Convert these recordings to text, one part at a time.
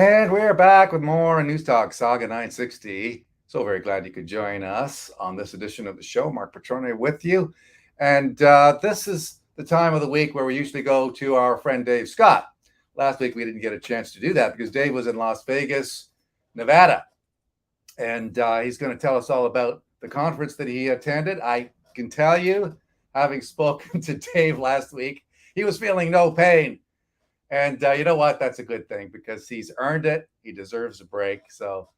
And we're back with more News Talk Saga 960. So very glad you could join us on this edition of the show. Mark Petrone with you. And this is the time of the week where we usually go to our friend Dave Scott. Last week we didn't get a chance to do that because Dave was in Las Vegas, Nevada. And he's going to tell us all about the conference that he attended. I can tell you, having spoken to Dave last week, he was feeling no pain. And you know what? That's a good thing because he's earned it. He deserves a break. So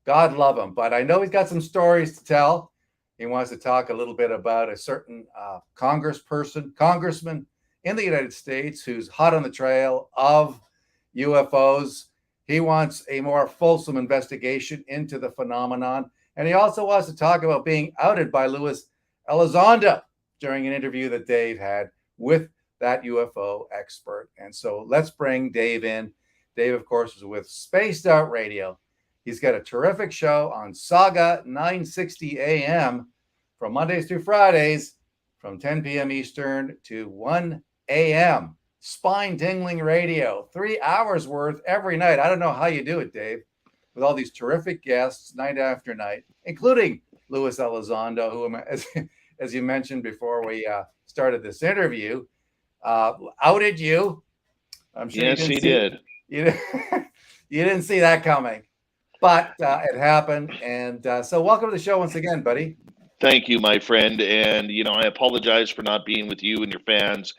God love him. But I know he's got some stories to tell. He wants to talk a little bit about a certain congressman in the United States who's hot on the trail of UFOs. He wants a more fulsome investigation into the phenomenon. And he also wants to talk about being outed by Luis Elizondo during an interview that Dave had with that UFO expert. And so let's bring Dave in. Dave, of course, is with Spaced Out Radio. He's got a terrific show on Saga 960 AM from Mondays through Fridays from 10 p.m. Eastern to 1 a.m. Spine-tingling radio, 3 hours worth every night. I don't know how you do it, Dave, with all these terrific guests night after night, including Luis Elizondo, who, as you mentioned before we started this interview, outed you. I'm sure yes, he did. You didn't see that coming, but it happened. And so welcome to the show once again, buddy. Thank you, my friend. And, I apologize for not being with you and your fans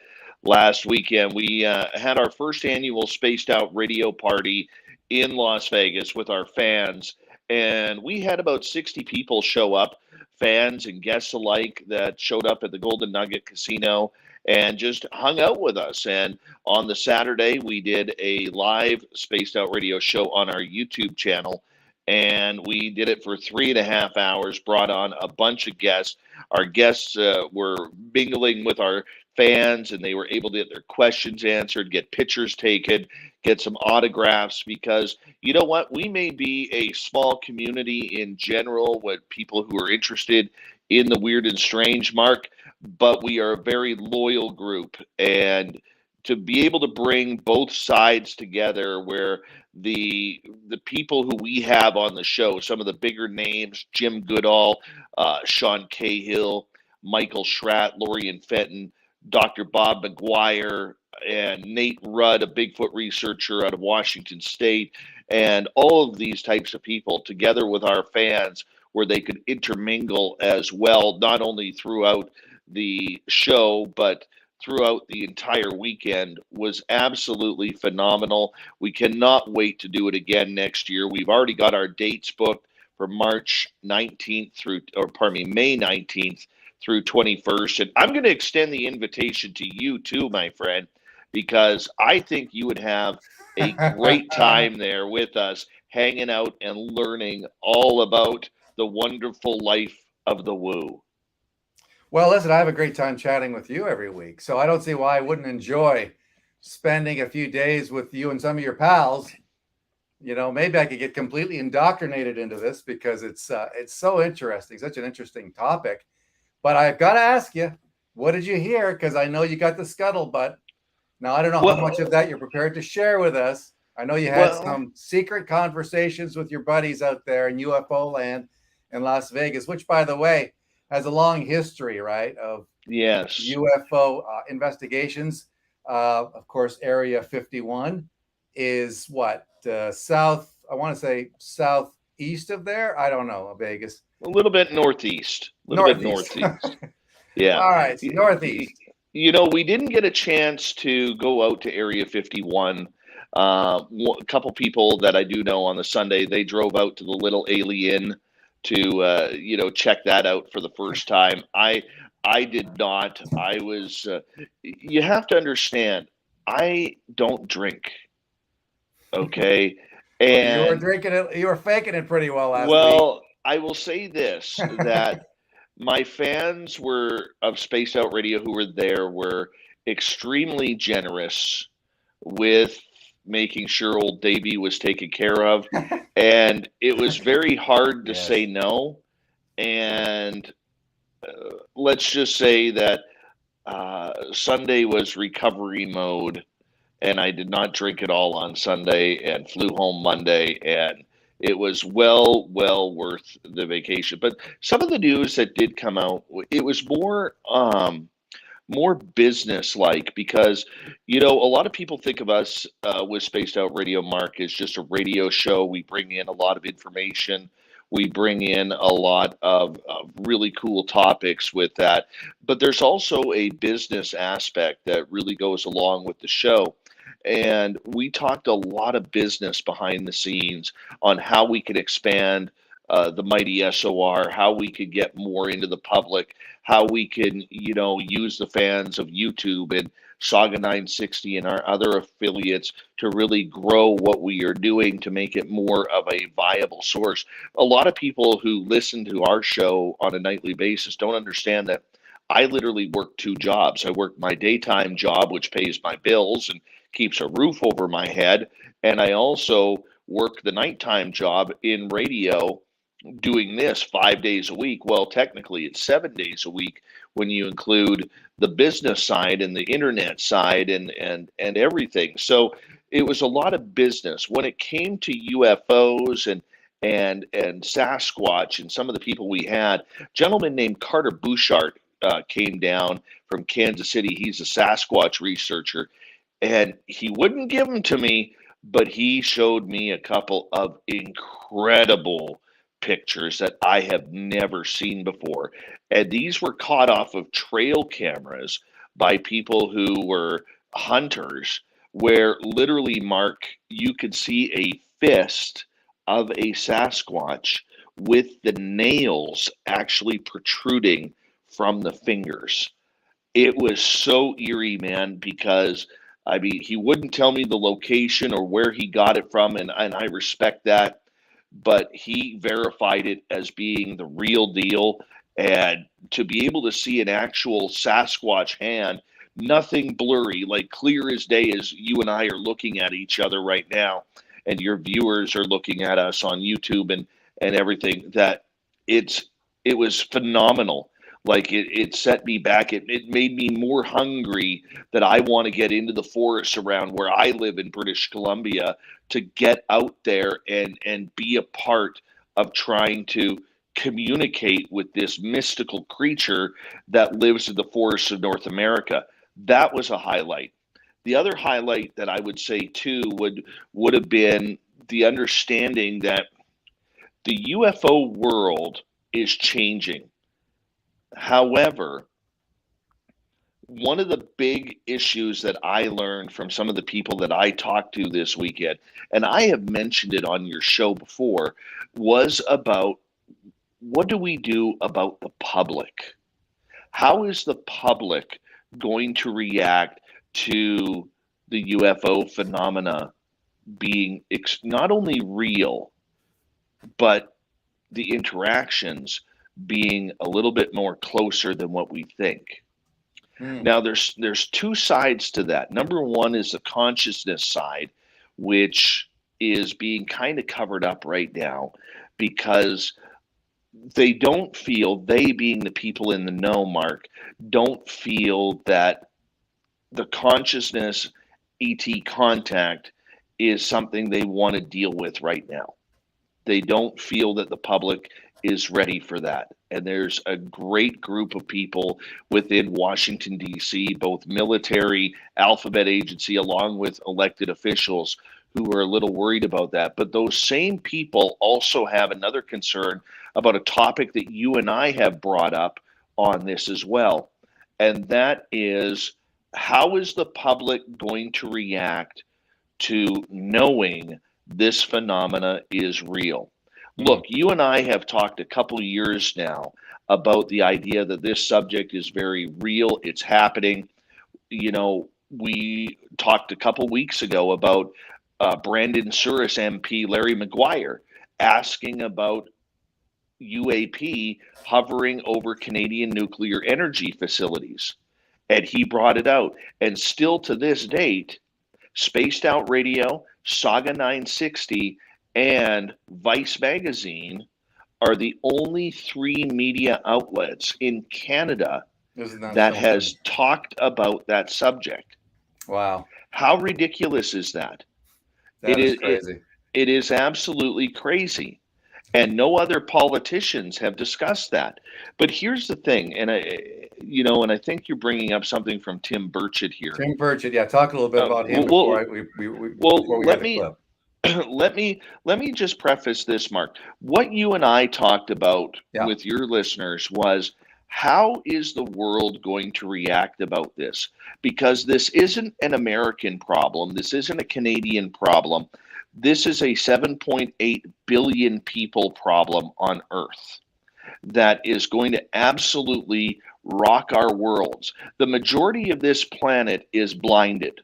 last weekend. We had our first annual Spaced Out Radio party in Las Vegas with our fans. And we had about 60 people show up, fans and guests alike, that showed up at the Golden Nugget Casino and just hung out with us. And on the Saturday, we did a live Spaced Out Radio show on our YouTube channel. And we did it for 3.5 hours, brought on a bunch of guests. Our guests were mingling with our fans, and they were able to get their questions answered, get pictures taken, get some autographs, because you know what? We may be a small community in general with people who are interested in the weird and strange, Mark, but we are a very loyal group. And to be able to bring both sides together, where the people who we have on the show, some of the bigger names, Jim Goodall, Sean Cahill, Michael Schratt, Lorian Fenton, Dr. Bob McGuire, and Nate Rudd, a Bigfoot researcher out of Washington State, and all of these types of people together with our fans, where they could intermingle as well, not only throughout the show, but throughout the entire weekend, was absolutely phenomenal. We cannot wait to do it again next year. We've already got our dates booked for March 19th May 19th through 21st. And I'm going to extend the invitation to you too, my friend, because I think you would have a great time there with us, hanging out and learning all about the wonderful life of the woo. Well, listen, I have a great time chatting with you every week, so I don't see why I wouldn't enjoy spending a few days with you and some of your pals. Maybe I could get completely indoctrinated into this because it's so interesting, such an interesting topic. But I've got to ask you, what did you hear? Because I know you got the scuttlebutt. Now, I don't know how much of that you're prepared to share with us. I know you had some secret conversations with your buddies out there in UFO land in Las Vegas, which, by the way, has a long history, right, of UFO investigations. Of course, Area 51 is what, south, I want to say southeast of there? I don't know, Vegas. A little bit northeast. Northeast. Yeah. All right, so northeast. We didn't get a chance to go out to Area 51. A couple people that I do know on the Sunday, they drove out to the Little Alien to check that out for the first time. I did not. I was you have to understand, I don't drink, okay? And you were drinking it, you were faking it pretty well last week. I will say this, that my fans of Spaced Out Radio who were there were extremely generous with making sure old Davey was taken care of. And it was very hard to say no. And let's just say that Sunday was recovery mode. and I did not drink at all on Sunday and flew home Monday, and it was well worth the vacation. But some of the news that did come out, it was more business like, because a lot of people think of us with Spaced Out Radio, Mark, as just a radio show. We bring in a lot of information, we bring in a lot of really cool topics with that, but there's also a business aspect that really goes along with the show. And we talked a lot of business behind the scenes on how we could expand the mighty SOR, how we could get more into the public, how we can, use the fans of YouTube and Saga 960 and our other affiliates to really grow what we are doing to make it more of a viable source. A lot of people who listen to our show on a nightly basis don't understand that I literally work two jobs. I work my daytime job, which pays my bills and keeps a roof over my head, and I also work the nighttime job in radio doing this 5 days a week. Well, technically it's 7 days a week when you include the business side and the internet side and everything. So it was a lot of business. When it came to UFOs and Sasquatch and some of the people we had, a gentleman named Carter Bouchard came down from Kansas City. He's a Sasquatch researcher, and he wouldn't give them to me, but he showed me a couple of incredible pictures that I have never seen before. And these were caught off of trail cameras by people who were hunters, where literally, Mark, you could see a fist of a Sasquatch with the nails actually protruding from the fingers. It was so eerie, man, because I mean, he wouldn't tell me the location or where he got it from, and I respect that, but he verified it as being the real deal. And to be able to see an actual Sasquatch hand, nothing blurry, like clear as day, as you and I are looking at each other right now, and your viewers are looking at us on YouTube and everything, that it was phenomenal. Like it set me back. It made me more hungry that I want to get into the forests around where I live in British Columbia, to get out there and be a part of trying to communicate with this mystical creature that lives in the forests of North America. That was a highlight. The other highlight that I would say too would have been the understanding that the UFO world is changing. However, one of the big issues that I learned from some of the people that I talked to this weekend, and I have mentioned it on your show before, was about what do we do about the public? How is the public going to react to the UFO phenomena being not only real, but the interactions being a little bit more closer than what we think? Now, there's two sides to that. Number one is the consciousness side, which is being kind of covered up right now because they don't feel, they being the people in the know, Mark, don't feel that the consciousness ET contact is something they want to deal with right now. They don't feel that the public is ready for that. And there's a great group of people within Washington, D.C., both military, alphabet agency, along with elected officials, who are a little worried about that. But those same people also have another concern about a topic that you and I have brought up on this as well. And that is, how is the public going to react to knowing this phenomena is real? Look, you and I have talked a couple of years now about the idea that this subject is very real. It's happening. We talked a couple weeks ago about Brandon Souris MP Larry Maguire asking about UAP hovering over Canadian nuclear energy facilities. And he brought it out. And still to this date, Spaced Out Radio, Saga 960, and Vice Magazine are the only three media outlets in Canada that has talked about that subject. Wow. How ridiculous is that? That is crazy. It is absolutely crazy. And no other politicians have discussed that. But here's the thing, and I think you're bringing up something from Tim Burchett here. Tim Burchett, yeah. Talk a little bit about him Well, before we hear let the me clip. let me just preface this, Mark. What you and I talked about with your listeners was, how is the world going to react about this? Because this isn't an American problem. This isn't a Canadian problem. This is a 7.8 billion people problem on Earth that is going to absolutely rock our worlds. The majority of this planet is blinded.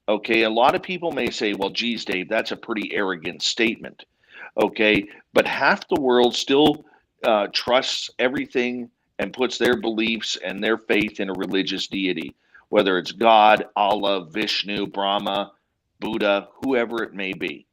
Okay, a lot of people may say, well, geez, Dave, that's a pretty arrogant statement. Okay, but half the world still trusts everything and puts their beliefs and their faith in a religious deity, whether it's God, Allah, Vishnu, Brahma, Buddha, whoever it may be.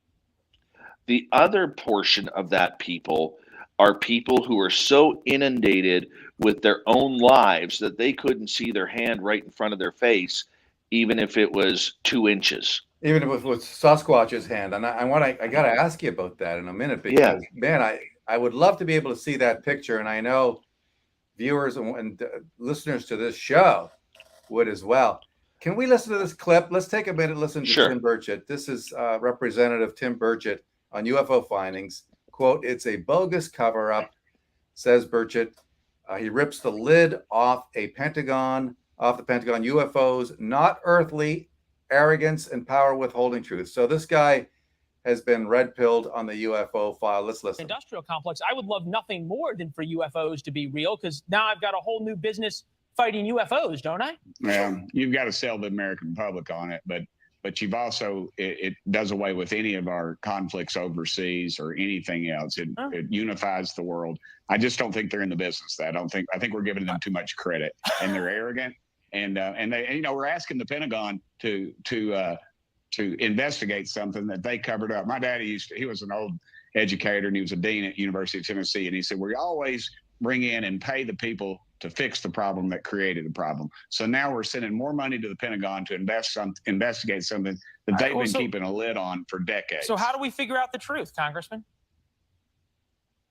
The other portion of that people are people who are so inundated with their own lives that they couldn't see their hand right in front of their face, even if it was 2 inches. Even if it was Sasquatch's hand. And I got to ask you about that in a minute, because man, I would love to be able to see that picture. And I know viewers and listeners to this show would as well. Can we listen to this clip? Let's take a minute, listen to Tim Burchett. This is Representative Tim Burchett on UFO findings. Quote, "It's a bogus cover-up," says Burchett. He rips the lid off the Pentagon UFOs, not earthly, arrogance and power withholding truth. So this guy has been red-pilled on the UFO file. Let's listen. Industrial complex. I would love nothing more than for UFOs to be real, because now I've got a whole new business fighting UFOs, don't I? Yeah, you've got to sell the American public on it, but you've also, it does away with any of our conflicts overseas or anything else. It unifies the world. I just don't think they're in the business. I think we're giving them too much credit, and they're arrogant. And they, we're asking the Pentagon to investigate something that they covered up. My daddy he was an old educator, and he was a dean at University of Tennessee. And he said, we always bring in and pay the people to fix the problem that created the problem. So now we're sending more money to the Pentagon to investigate something that they've been keeping a lid on for decades. So how do we figure out the truth, Congressman?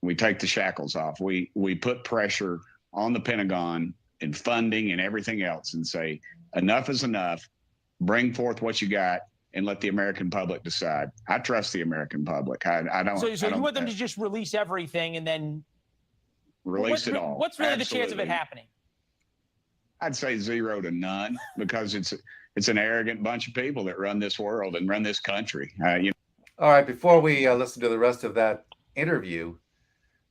We take the shackles off. We put pressure on the Pentagon and funding and everything else, and say, enough is enough. Bring forth what you got and let the American public decide. I trust the American public. I don't. So you want them to just release everything and then release it all? What's really the chance of it happening? I'd say 0 to none, because it's an arrogant bunch of people that run this world and run this country. All right. Before we listen to the rest of that interview,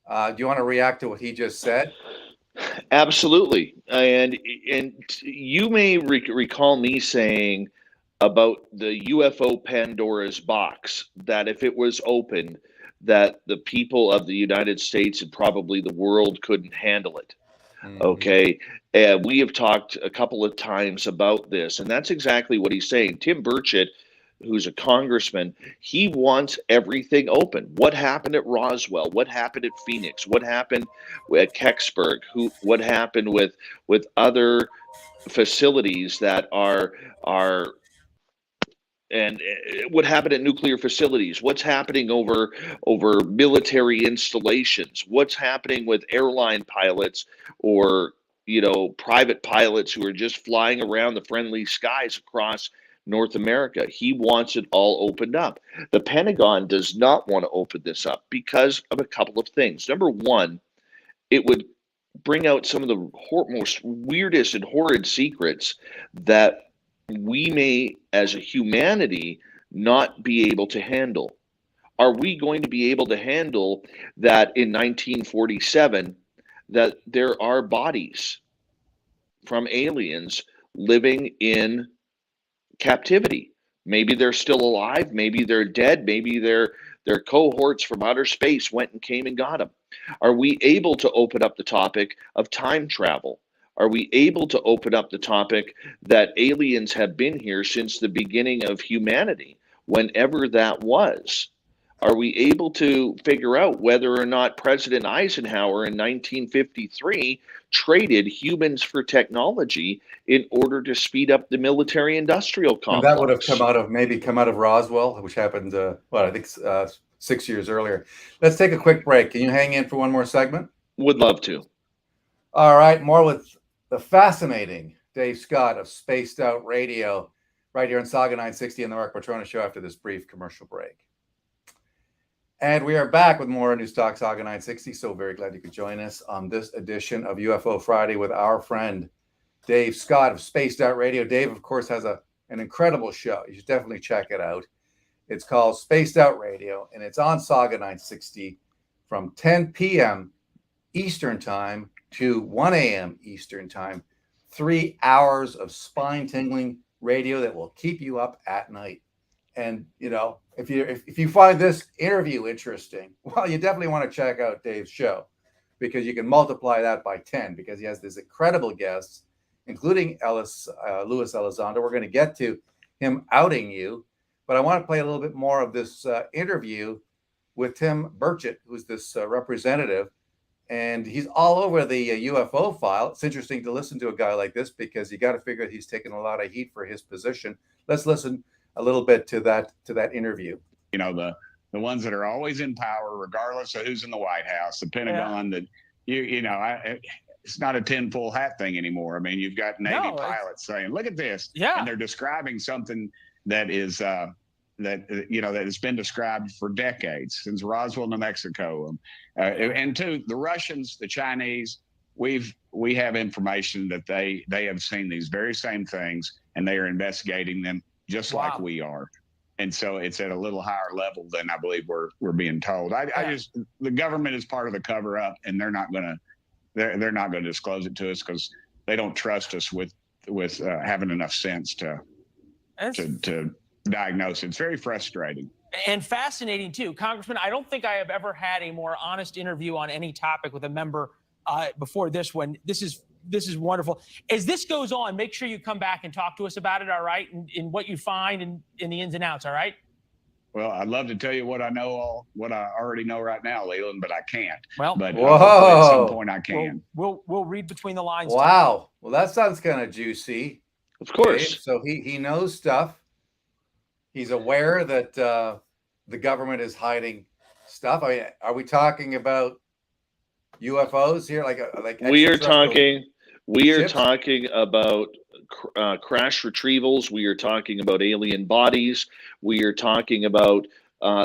do you want to react to what he just said? Absolutely. And you may recall me saying about the UFO Pandora's box, that if it was opened, that the people of the United States and probably the world couldn't handle it. Mm-hmm. Okay. And we have talked a couple of times about this, and that's exactly what he's saying. Tim Burchett, who's a congressman, he wants everything open. What happened at Roswell? What happened at Phoenix? What happened at Kecksburg? What happened with other facilities that are and what happened at nuclear facilities? What's happening over military installations? What's happening with airline pilots or private pilots who are just flying around the friendly skies across North America? He wants it all opened up. The Pentagon does not want to open this up because of a couple of things. Number one, it would bring out some of the most weirdest and horrid secrets that we may, as a humanity, not be able to handle. Are we going to be able to handle that in 1947, that there are bodies from aliens living in captivity? Maybe they're still alive, maybe they're dead, maybe their cohorts from outer space went and came and got them. Are we able to open up the topic of time travel? Are we able to open up the topic that aliens have been here since the beginning of humanity, whenever that was? Are we able to figure out whether or not President Eisenhower in 1953 traded humans for technology in order to speed up the military industrial And that would have complex? come out of Roswell, which happened, I think 6 years earlier. Let's take a quick break. Can you hang in for one more segment? Would love to. All right, more with the fascinating Dave Scott of Spaced Out Radio, right here on Saga 960 and the Mark Petrona Show after this brief commercial break. And we are back with more News Talk Saga 960. So very glad you could join us on this edition of UFO Friday with our friend Dave Scott of Spaced Out Radio. Dave, of course, has an incredible show. You should definitely check it out. It's called Spaced Out Radio, and it's on Saga 960 from 10 p.m. Eastern Time to 1 a.m. Eastern Time. 3 hours of spine-tingling radio that will keep you up at night. And, you know, if you find this interview interesting, well, you definitely want to check out Dave's show, because you can multiply that by 10, because he has these incredible guests, including Luis Elizondo. We're going to get to him outing you, but I want to play a little bit more of this interview with Tim Burchett, who's this representative, and he's all over the UFO file. It's interesting to listen to a guy like this, because you got to figure he's taking a lot of heat for his position. Let's listen a little bit to that interview. You know, the ones that are always in power, regardless of who's in the White House, the Pentagon, that it's not a tinfoil hat thing anymore. I mean, you've got Navy pilots saying, "Look at this," and they're describing something that is that has been described for decades, since Roswell, New Mexico, and two, the Russians, the Chinese. We have information that they have seen these very same things, and they are investigating them just like we are. And so it's at a little higher level than I believe we're being told. The government is part of the cover up, and they're not going to disclose it to us, because they don't trust us with having enough sense to diagnose. It's very frustrating and fascinating too, Congressman. I don't think I have ever had a more honest interview on any topic with a member before this one. This is wonderful. As this goes on, make sure you come back and talk to us about it, all right? And what you find and in the ins and outs, all right? Well, I'd love to tell you what I already know right now, Leland, but I can't. Well, but at some point I can. We'll read between the lines. Wow. Well, that sounds kind of juicy. Of course. Okay? So he knows stuff. He's aware that the government is hiding stuff. I mean, are we talking about UFOs here? We are talking about crash retrievals. We are talking about alien bodies. We are talking about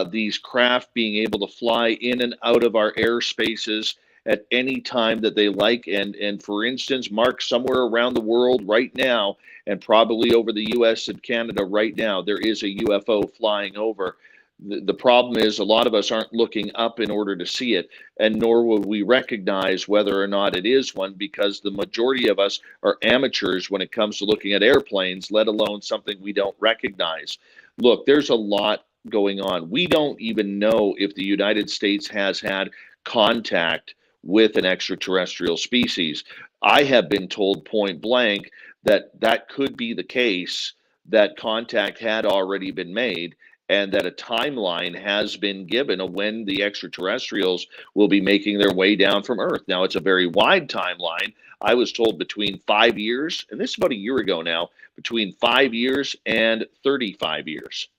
these craft being able to fly in and out of our airspaces at any time that they like. And for instance, Mark, somewhere around the world right now, and probably over the US and Canada right now, there is a UFO flying over. The problem is a lot of us aren't looking up in order to see it, and nor will we recognize whether or not it is one, because the majority of us are amateurs when it comes to looking at airplanes, let alone something we don't recognize. Look, there's a lot going on. We don't even know if the United States has had contact with an extraterrestrial species. I have been told point blank that could be the case, that contact had already been made, and that a timeline has been given of when the extraterrestrials will be making their way down from Earth. Now, it's a very wide timeline. I was told between 5 years, and this is about a year ago now, between 5 years and 35 years.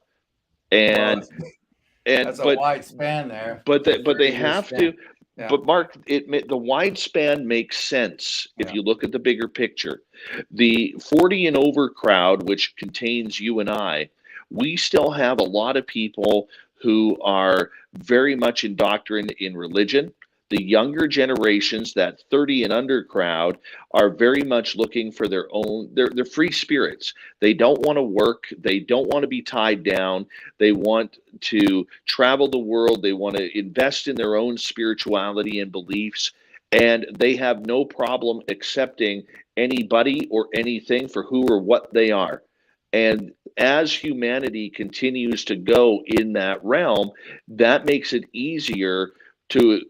And that's a wide span there. But they have to. Yeah. But Mark, the wide span makes sense if you look at the bigger picture. The 40 and over crowd, which contains you and I, we still have a lot of people who are very much indoctrinated in religion. The younger generations, that 30 and under crowd, are very much looking for their own, they're free spirits. They don't want to work. They don't want to be tied down. They want to travel the world. They want to invest in their own spirituality and beliefs. And they have no problem accepting anybody or anything for who or what they are. And as humanity continues to go in that realm, that makes it easier to,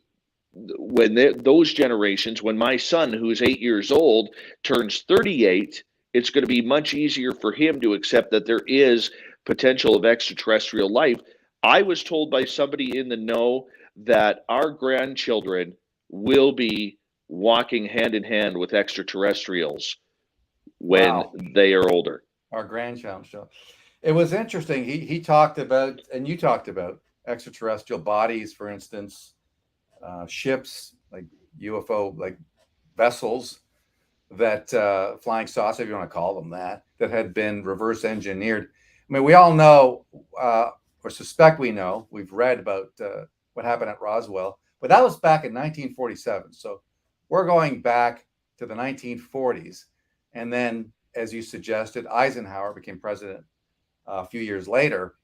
when those generations, when my son, who's 8 years old, turns 38, it's going to be much easier for him to accept that there is potential of extraterrestrial life. I was told by somebody in the know that our grandchildren will be walking hand in hand with extraterrestrials when Wow. they are older. Our grandchild show. It was interesting. He talked about, and you talked about extraterrestrial bodies, for instance, ships like UFO, like vessels that flying saucer, if you want to call them that, that had been reverse engineered. I mean, we all know, or suspect we know, we've read about what happened at Roswell, but that was back in 1947. So we're going back to the 1940s. And then, as you suggested, Eisenhower became president a few years later,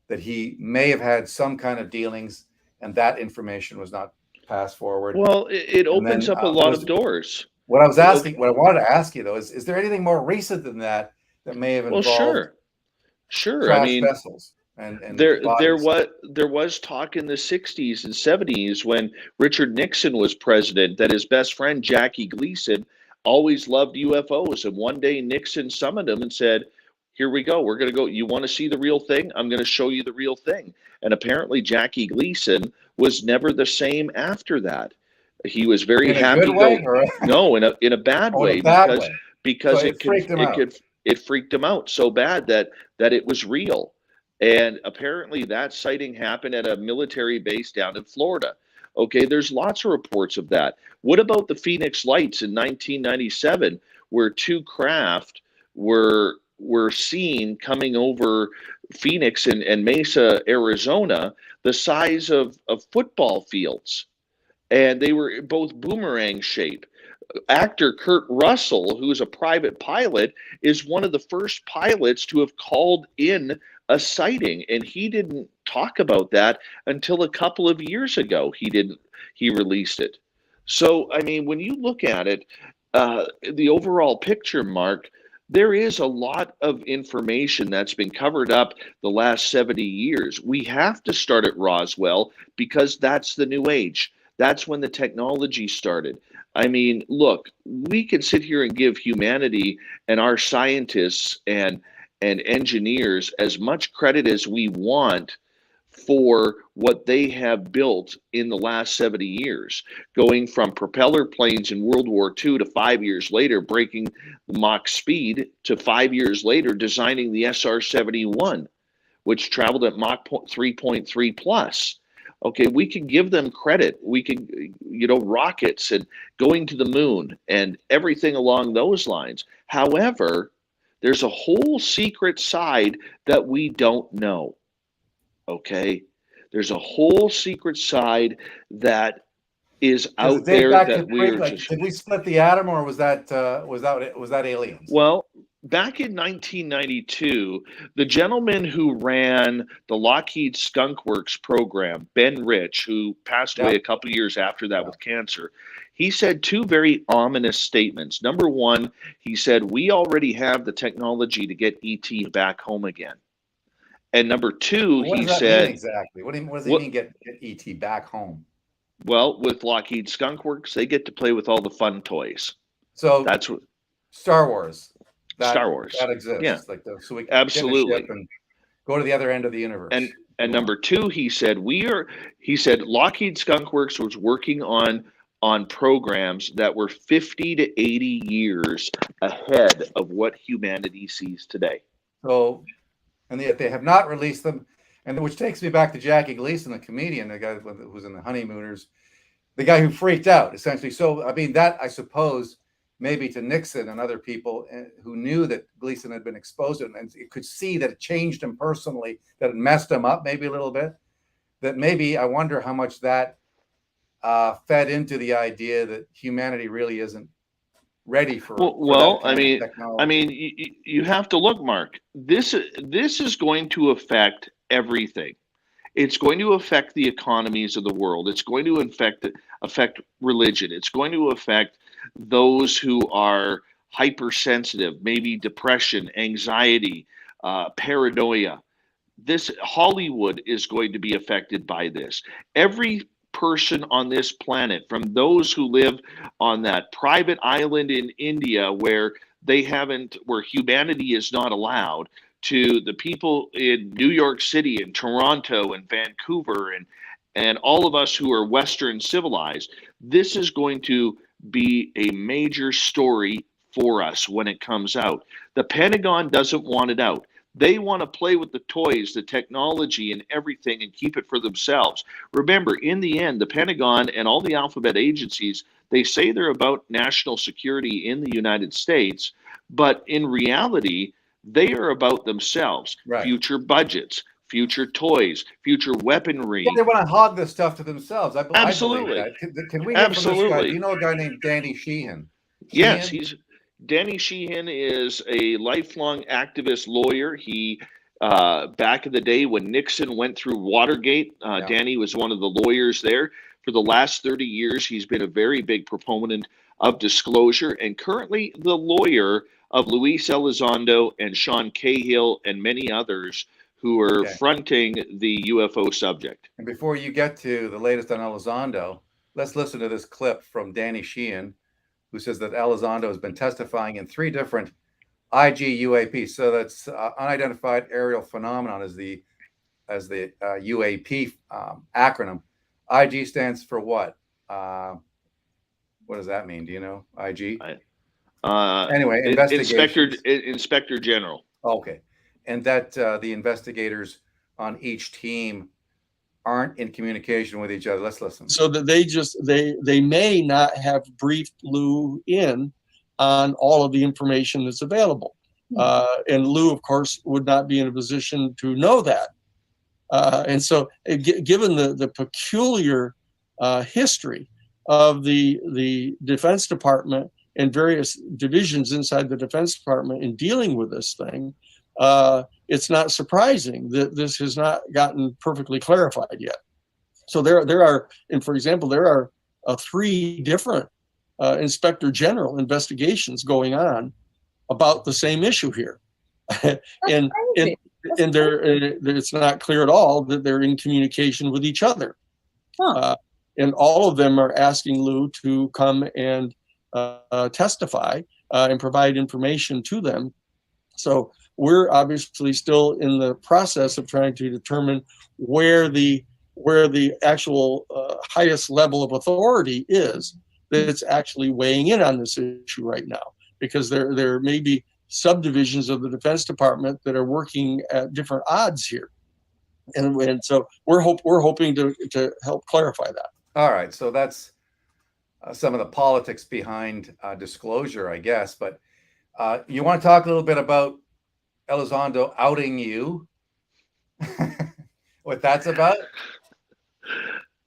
that he may have had some kind of dealings and that information was not passed forward. Well, it And opens then up a lot of doors. what I was It op- asking, what I wanted to ask you though, is there anything more recent than that that may have well, involved sure. I crash mean, vessels and there bodies? there was talk in the 60s and 70s when Richard Nixon was president that his best friend Jackie Gleason always loved UFOs, and one day Nixon summoned him and said, "Here we go. We're going to go. You want to see the real thing? I'm going to show you the real thing." And apparently Jackie Gleason was never the same after that. He was very In a good happy way go. or No, in a bad in a way, bad way? So because it freaked him out. it freaked him out so bad that it was real. And apparently that sighting happened at a military base down in Florida. Okay, there's lots of reports of that. What about the Phoenix Lights in 1997, where two craft were seen coming over Phoenix and Mesa, Arizona, the size of football fields, and they were both boomerang shape. Actor Kurt Russell, who's a private pilot, is one of the first pilots to have called in a sighting, and he didn't talk about that until a couple of years ago. He released it. So, I mean, when you look at it, the overall picture, Mark, there is a lot of information that's been covered up the last 70 years. We have to start at Roswell because that's the new age. That's when the technology started. I mean, look, we can sit here and give humanity and our scientists and engineers as much credit as we want for what they have built in the last 70 years, going from propeller planes in World War II to 5 years later breaking Mach speed to 5 years later designing the SR-71, which traveled at Mach 3.3 plus. Okay, we can give them credit. We can, rockets and going to the moon and everything along those lines. However, there's a whole secret side that we don't know. Okay, there's a whole secret side that is Does it out date there back to that we're like, just did we split the atom or was that aliens? well. Back in 1992, the gentleman who ran the Lockheed Skunk Works program, Ben Rich, who passed away Yeah. a couple years after that Yeah. with cancer, he said two very ominous statements. Number one, he said, "We already have the technology to get ET back home again." And number two, What he does that mean said, exactly? What does he "What? mean get ET back home? Well, with Lockheed Skunk Works, they get to play with all the fun toys." So That's what Star Wars, Star Wars. that Yeah, exists, so we can get in a absolutely. ship and go to the other end of the universe. And if we want. number two, he said Lockheed Skunk Works was working on programs that were 50 to 80 years ahead of what humanity sees today. So, and yet they have not released them, and which takes me back to Jackie Gleason, the comedian, the guy who was in the Honeymooners, the guy who freaked out essentially. So, I mean, that I suppose maybe to Nixon and other people who knew that Gleason had been exposed to it and could see that it changed him personally, that it messed him up maybe a little bit. That maybe I wonder how much that fed into the idea that humanity really isn't ready for Well, that kind of technology. I mean, you have to look, Mark. This is going to affect everything. It's going to affect the economies of the world. It's going to affect religion. It's going to affect those who are hypersensitive, maybe depression, anxiety, paranoia. This Hollywood is going to be affected by this. Every person on this planet, from those who live on that private island in India where where humanity is not allowed, to the people in New York City and Toronto and Vancouver and all of us who are Western civilized, this is going to be a major story for us when it comes out. The Pentagon doesn't want it out. They want to play with the toys, the technology, and everything and keep it for themselves. Remember, in the end, the Pentagon and all the alphabet agencies, they say they're about national security in the United States, but in reality, they are about themselves, Right. future budgets, future toys, future weaponry. Yeah, they want to hog this stuff to themselves. Absolutely. I believe that. Can we hear from this guy? Absolutely. Do you know a guy named Danny Sheehan? Yes, Danny Sheehan is a lifelong activist lawyer. He back in the day when Nixon went through Watergate, Danny was one of the lawyers there. For the last 30 years, he's been a very big proponent of disclosure, and currently the lawyer of Luis Elizondo and Sean Cahill and many others who are fronting the UFO subject. And before you get to the latest on Elizondo, let's listen to this clip from Danny Sheehan, who says that Elizondo has been testifying in 3 different IG UAP. So that's unidentified aerial phenomenon as the UAP acronym. IG stands for what? What does that mean? Do you know? IG. Anyway, Inspector General. Okay, and that the investigators on each team aren't in communication with each other. Let's listen. So that they may not have briefed Lou in on all of the information that's available. And Lou, of course, would not be in a position to know that. And so given the peculiar history of the Defense Department and various divisions inside the Defense Department in dealing with this thing, it's not surprising that this has not gotten perfectly clarified yet. So there are, and for example, there are 3 different Inspector General investigations going on about the same issue here, and it's not clear at all that they're in communication with each other. And all of them are asking Lou to come and testify and provide information to them. So we're obviously still in the process of trying to determine where the actual highest level of authority is that's actually weighing in on this issue right now, because there may be subdivisions of the Defense Department that are working at different odds here, and so we're hoping to help clarify that. All right, so that's some of the politics behind disclosure, I guess. But you want to talk a little bit about Elizondo outing you? What that's about?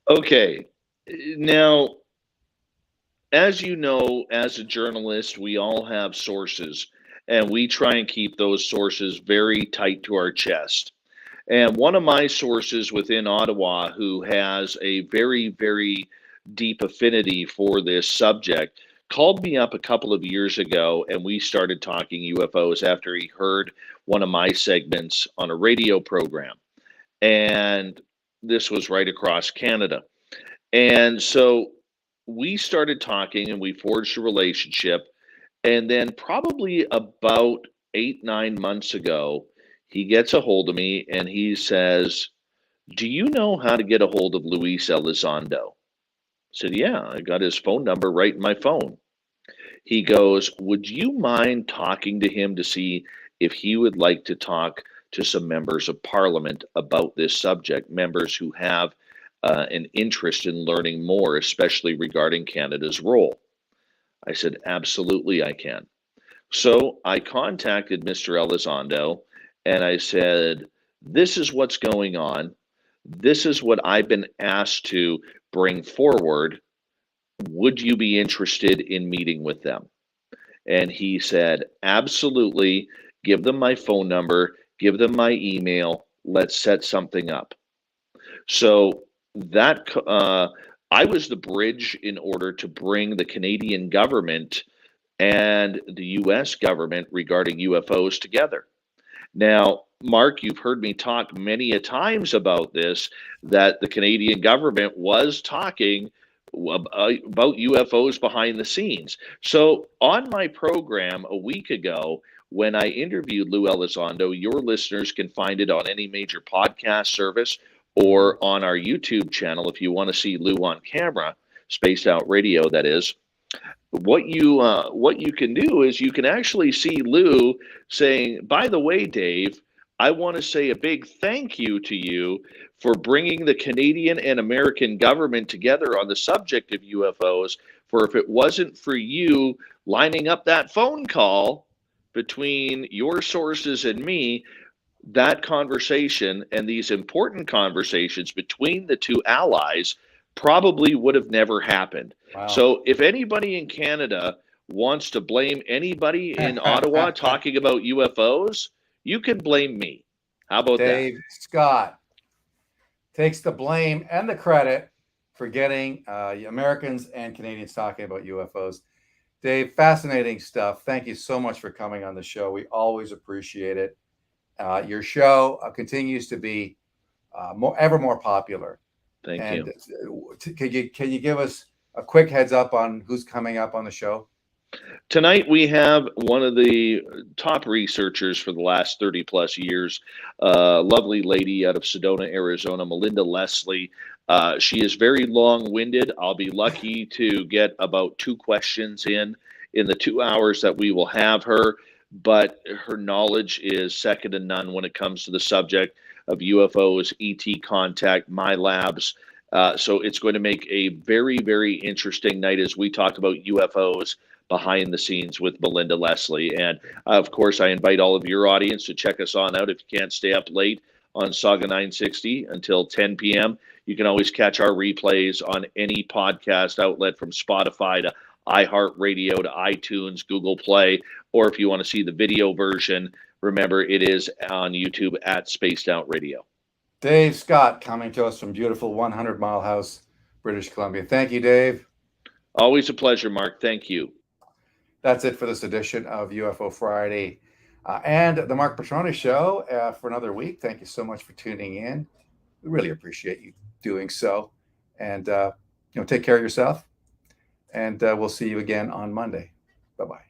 Okay. Now, as you know, as a journalist, we all have sources, and we try and keep those sources very tight to our chest. And one of my sources within Ottawa, who has a very, very deep affinity for this subject, called me up a couple of years ago, and we started talking UFOs after he heard one of my segments on a radio program. And this was right across Canada. And so we started talking and we forged a relationship. And then probably about 8-9 months ago, he gets a hold of me and he says, "Do you know how to get a hold of Luis Elizondo?" I said, "Yeah, I got his phone number right in my phone." He goes, "Would you mind talking to him to see if he would like to talk to some members of Parliament about this subject, members who have an interest in learning more, especially regarding Canada's role?" I said, "Absolutely, I can." So I contacted Mr. Elizondo and I said, "This is what's going on. This is what I've been asked to bring forward. Would you be interested in meeting with them?" And he said, "Absolutely. Give them my phone number, give them my email. Let's set something up." So that I was the bridge in order to bring the Canadian government and the US government regarding UFOs together. Now, Mark, you've heard me talk many a times about this, that the Canadian government was talking about UFOs behind the scenes. So on my program a week ago, when I interviewed Lou Elizondo, your listeners can find it on any major podcast service or on our YouTube channel if you want to see Lou on camera, Spaced Out Radio, that is. What you can do is you can actually see Lou saying, "By the way, Dave, I want to say a big thank you to you for bringing the Canadian and American government together on the subject of UFOs. For if it wasn't for you lining up that phone call between your sources and me, that conversation and these important conversations between the two allies probably would have never happened." Wow. So if anybody in Canada wants to blame anybody in Ottawa talking about UFOs, you can blame me. How about Dave Scott takes the blame and the credit for getting Americans and Canadians talking about UFOs. Dave, fascinating stuff. Thank you so much for coming on the show. We always appreciate it. Your show continues to be ever more popular. Thank and you. Can you give us a quick heads up on who's coming up on the show? Tonight we have one of the top researchers for the last 30 plus years, a lovely lady out of Sedona, Arizona, Melinda Leslie. She is very long-winded. I'll be lucky to get about 2 questions in the 2 hours that we will have her, but her knowledge is second to none when it comes to the subject of UFOs, ET contact, my labs. So it's going to make a very, very interesting night as we talk about UFOs behind the scenes with Melinda Leslie. And of course, I invite all of your audience to check us on out if you can't stay up late on Saga 960 until 10 p.m. You can always catch our replays on any podcast outlet from Spotify to iHeartRadio to iTunes, Google Play, or if you want to see the video version, remember it is on YouTube at Spaced Out Radio. Dave Scott coming to us from beautiful 100 Mile House, British Columbia. Thank you, Dave. Always a pleasure, Mark. Thank you. That's it for this edition of UFO Friday and the Mark Petroni Show for another week. Thank you so much for tuning in. We really appreciate you doing so. And, take care of yourself. And we'll see you again on Monday. Bye-bye.